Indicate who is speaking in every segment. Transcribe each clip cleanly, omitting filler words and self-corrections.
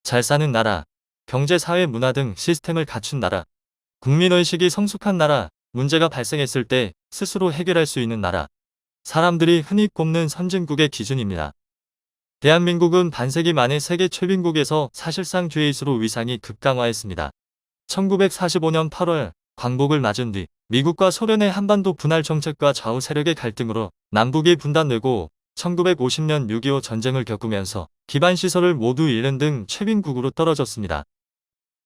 Speaker 1: 잘 사는 나라, 경제, 사회, 문화 등 시스템을 갖춘 나라, 국민의식이 성숙한 나라, 문제가 발생했을 때 스스로 해결할 수 있는 나라, 사람들이 흔히 꼽는 선진국의 기준입니다. 대한민국은 반세기 만에 세계 최빈국에서 사실상 죄의수로 위상이 급강화했습니다. 1945년 8월 광복을 맞은 뒤 미국과 소련의 한반도 분할 정책과 좌우 세력의 갈등으로 남북이 분단되고 1950년 6.25 전쟁을 겪으면서 기반 시설을 모두 잃는 등 최빈국으로 떨어졌습니다.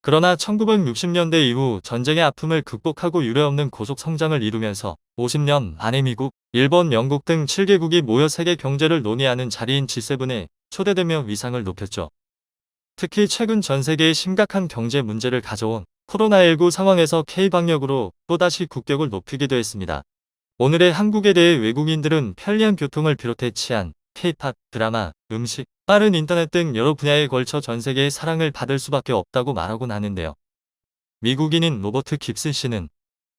Speaker 1: 그러나 1960년대 이후 전쟁의 아픔을 극복하고 유례없는 고속 성장을 이루면서 50년 만에 미국, 일본, 영국 등 7개국이 모여 세계 경제를 논의하는 자리인 G7에 초대되며 위상을 높였죠. 특히 최근 전 세계에 심각한 경제 문제를 가져온 코로나19 상황에서 K방역으로 또다시 국격을 높이기도 했습니다. 오늘의 한국에 대해 외국인들은 편리한 교통을 비롯해 치안, K-팝, 드라마, 음식, 빠른 인터넷 등 여러 분야에 걸쳐 전 세계의 사랑을 받을 수밖에 없다고 말하곤 하는데요. 미국인인 로버트 깁슨 씨는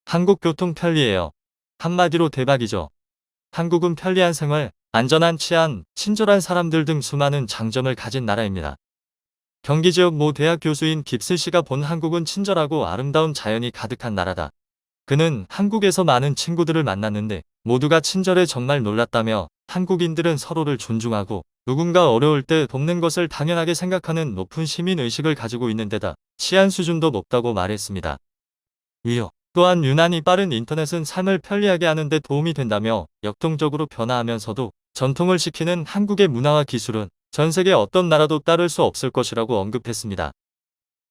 Speaker 1: 한국 교통 편리해요. 한마디로 대박이죠. 한국은 편리한 생활, 안전한 치안, 친절한 사람들 등 수많은 장점을 가진 나라입니다. 경기 지역 모 대학 교수인 깁슨 씨가 본 한국은 친절하고 아름다운 자연이 가득한 나라다. 그는 한국에서 많은 친구들을 만났는데 모두가 친절해 정말 놀랐다며 한국인들은 서로를 존중하고 누군가 어려울 때 돕는 것을 당연하게 생각하는 높은 시민의식을 가지고 있는 데다 치안 수준도 높다고 말했습니다. 이어 또한 유난히 빠른 인터넷은 삶을 편리하게 하는 데 도움이 된다며 역동적으로 변화하면서도 전통을 지키는 한국의 문화와 기술은 전 세계 어떤 나라도 따를 수 없을 것이라고 언급했습니다.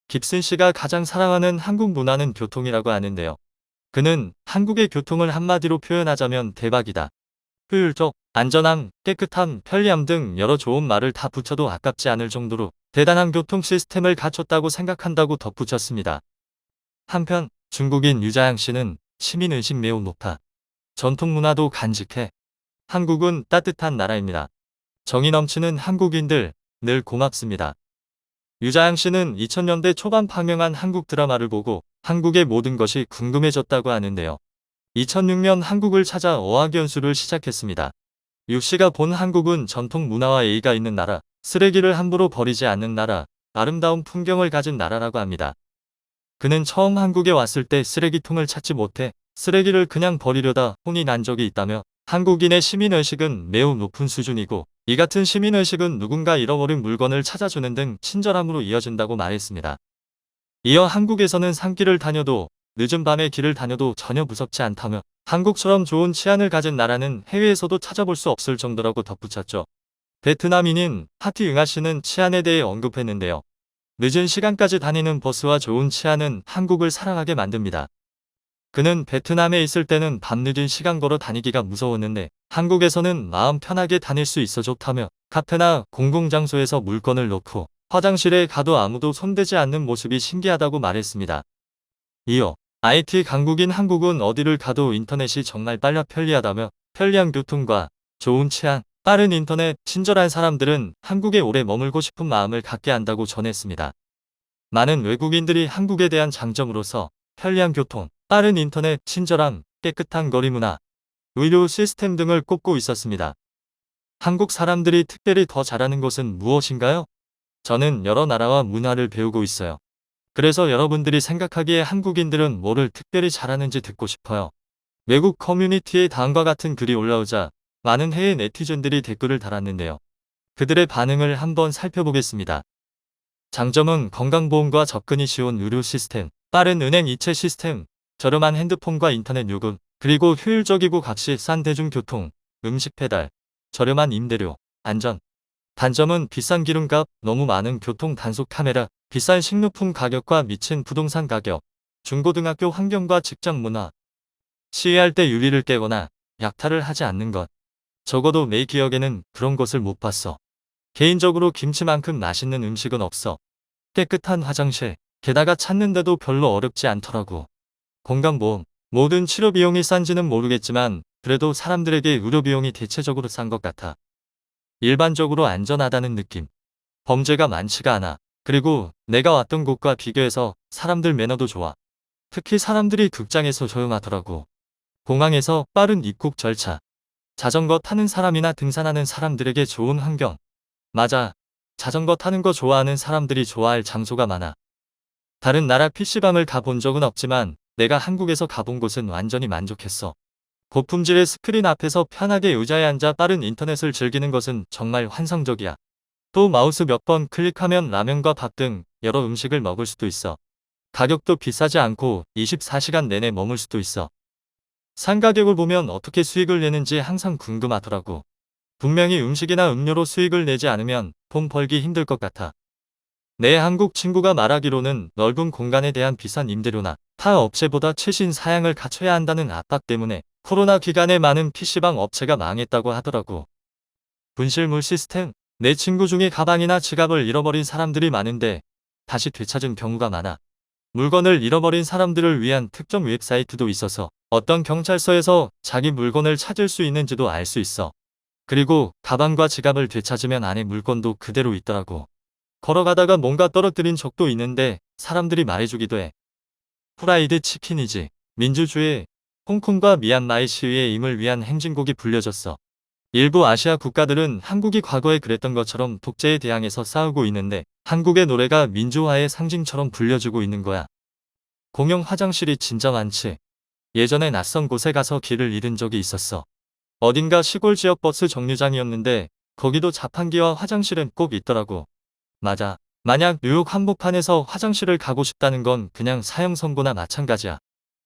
Speaker 1: 깁슨 씨가 가장 사랑하는 한국 문화는 교통이라고 하는데요. 그는 한국의 교통을 한마디로 표현하자면 대박이다. 효율적, 안전함, 깨끗함, 편리함 등 여러 좋은 말을 다 붙여도 아깝지 않을 정도로 대단한 교통 시스템을 갖췄다고 생각한다고 덧붙였습니다. 한편 중국인 유자양 씨는 시민의식 매우 높아. 전통 문화도 간직해. 한국은 따뜻한 나라입니다. 정이 넘치는 한국인들 늘 고맙습니다. 유자양 씨는 2000년대 초반 방영한 한국 드라마를 보고 한국의 모든 것이 궁금해졌다고 하는데요. 2006년 한국을 찾아 어학연수를 시작했습니다. 유 씨가 본 한국은 전통 문화와 예의가 있는 나라, 쓰레기를 함부로 버리지 않는 나라, 아름다운 풍경을 가진 나라라고 합니다. 그는 처음 한국에 왔을 때 쓰레기통을 찾지 못해 쓰레기를 그냥 버리려다 혼이 난 적이 있다며 한국인의 시민의식은 매우 높은 수준이고 이 같은 시민의식은 누군가 잃어버린 물건을 찾아주는 등 친절함으로 이어진다고 말했습니다. 이어 한국에서는 산길을 다녀도 늦은 밤에 길을 다녀도 전혀 무섭지 않다며 한국처럼 좋은 치안을 가진 나라는 해외에서도 찾아볼 수 없을 정도라고 덧붙였죠. 베트남인인 하티 응아 씨는 치안에 대해 언급했는데요. 늦은 시간까지 다니는 버스와 좋은 치안은 한국을 사랑하게 만듭니다. 그는 베트남에 있을 때는 밤늦은 시간 걸어 다니기가 무서웠는데 한국에서는 마음 편하게 다닐 수 있어 좋다며 카페나 공공장소에서 물건을 놓고 화장실에 가도 아무도 손대지 않는 모습이 신기하다고 말했습니다. 이어 IT 강국인 한국은 어디를 가도 인터넷이 정말 빨라 편리하다며 편리한 교통과 좋은 치안, 빠른 인터넷, 친절한 사람들은 한국에 오래 머물고 싶은 마음을 갖게 한다고 전했습니다. 많은 외국인들이 한국에 대한 장점으로서 편리한 교통, 빠른 인터넷, 친절함, 깨끗한 거리 문화, 의료 시스템 등을 꼽고 있었습니다. 한국 사람들이 특별히 더 잘하는 것은 무엇인가요? 저는 여러 나라와 문화를 배우고 있어요. 그래서 여러분들이 생각하기에 한국인들은 뭐를 특별히 잘하는지 듣고 싶어요. 외국 커뮤니티에 다음과 같은 글이 올라오자 많은 해외 네티즌들이 댓글을 달았는데요. 그들의 반응을 한번 살펴보겠습니다. 장점은 건강보험과 접근이 쉬운 의료 시스템, 빠른 은행 이체 시스템, 저렴한 핸드폰과 인터넷 요금, 그리고 효율적이고 값이 싼 대중교통, 음식 배달, 저렴한 임대료, 안전. 단점은 비싼 기름값, 너무 많은 교통 단속 카메라, 비싼 식료품 가격과 미친 부동산 가격, 중고등학교 환경과 직장 문화. 시위할 때 유리를 깨거나 약탈을 하지 않는 것. 적어도 내 기억에는 그런 것을 못 봤어. 개인적으로 김치만큼 맛있는 음식은 없어. 깨끗한 화장실, 게다가 찾는데도 별로 어렵지 않더라고. 건강보험, 모든 치료 비용이 싼지는 모르겠지만 그래도 사람들에게 의료 비용이 대체적으로 싼 것 같아. 일반적으로 안전하다는 느낌. 범죄가 많지가 않아. 그리고 내가 왔던 곳과 비교해서 사람들 매너도 좋아. 특히 사람들이 극장에서 조용하더라고. 공항에서 빠른 입국 절차. 자전거 타는 사람이나 등산하는 사람들에게 좋은 환경. 맞아. 자전거 타는 거 좋아하는 사람들이 좋아할 장소가 많아. 다른 나라 PC방을 가본 적은 없지만 내가 한국에서 가본 곳은 완전히 만족했어. 고품질의 스크린 앞에서 편하게 의자에 앉아 빠른 인터넷을 즐기는 것은 정말 환상적이야. 또 마우스 몇 번 클릭하면 라면과 밥 등 여러 음식을 먹을 수도 있어. 가격도 비싸지 않고 24시간 내내 머물 수도 있어. 상가격을 보면 어떻게 수익을 내는지 항상 궁금하더라고. 분명히 음식이나 음료로 수익을 내지 않으면 돈 벌기 힘들 것 같아. 내 한국 친구가 말하기로는 넓은 공간에 대한 비싼 임대료나 타 업체보다 최신 사양을 갖춰야 한다는 압박 때문에 코로나 기간에 많은 PC방 업체가 망했다고 하더라고. 분실물 시스템. 내 친구 중에 가방이나 지갑을 잃어버린 사람들이 많은데 다시 되찾은 경우가 많아. 물건을 잃어버린 사람들을 위한 특정 웹사이트도 있어서 어떤 경찰서에서 자기 물건을 찾을 수 있는지도 알 수 있어. 그리고 가방과 지갑을 되찾으면 안에 물건도 그대로 있더라고. 걸어가다가 뭔가 떨어뜨린 적도 있는데 사람들이 말해주기도 해. 후라이드 치킨이지. 민주주의, 홍콩과 미얀마의 시위의 임을 위한 행진곡이 불려졌어. 일부 아시아 국가들은 한국이 과거에 그랬던 것처럼 독재에 대항해서 싸우고 있는데 한국의 노래가 민주화의 상징처럼 불려지고 있는 거야. 공용 화장실이 진짜 많지. 예전에 낯선 곳에 가서 길을 잃은 적이 있었어. 어딘가 시골 지역 버스 정류장이었는데 거기도 자판기와 화장실은 꼭 있더라고. 맞아. 만약 뉴욕 한복판에서 화장실을 가고 싶다는 건 그냥 사형 선고나 마찬가지야.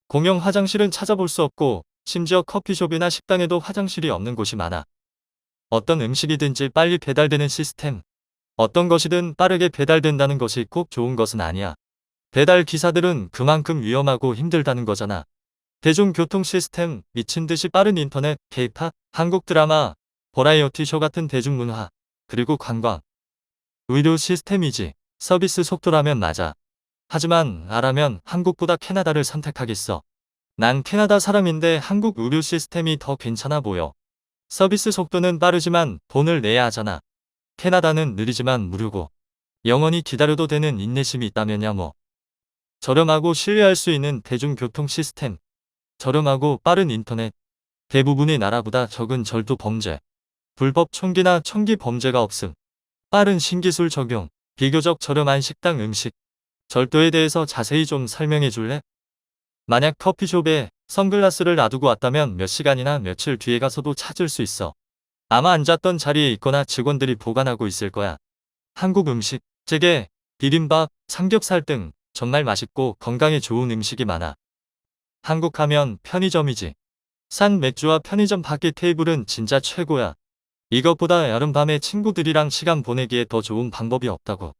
Speaker 1: 공용 화장실은 찾아볼 수 없고 심지어 커피숍이나 식당에도 화장실이 없는 곳이 많아. 어떤 음식이든지 빨리 배달되는 시스템. 어떤 것이든 빠르게 배달된다는 것이 꼭 좋은 것은 아니야. 배달 기사들은 그만큼 위험하고 힘들다는 거잖아. 대중교통 시스템, 미친 듯이 빠른 인터넷, K-팝, 한국 드라마, 버라이어티 쇼 같은 대중문화, 그리고 관광. 의료 시스템이지. 서비스 속도라면 맞아. 하지만 나라면 한국보다 캐나다를 선택하겠어. 난 캐나다 사람인데 한국 의료 시스템이 더 괜찮아 보여. 서비스 속도는 빠르지만 돈을 내야 하잖아. 캐나다는 느리지만 무료고. 영원히 기다려도 되는 인내심이 있다면야 뭐. 저렴하고 신뢰할 수 있는 대중교통 시스템. 저렴하고 빠른 인터넷. 대부분의 나라보다 적은 절도 범죄. 불법 총기나 청기 범죄가 없음. 빠른 신기술 적용. 비교적 저렴한 식당 음식. 절도에 대해서 자세히 좀 설명해 줄래? 만약 커피숍에 선글라스를 놔두고 왔다면 몇 시간이나 며칠 뒤에 가서도 찾을 수 있어. 아마 앉았던 자리에 있거나 직원들이 보관하고 있을 거야. 한국 음식, 찌개, 비빔밥, 삼겹살 등 정말 맛있고 건강에 좋은 음식이 많아. 한국 하면 편의점이지. 산 맥주와 편의점 밖의 테이블은 진짜 최고야. 이것보다 여름밤에 친구들이랑 시간 보내기에 더 좋은 방법이 없다고.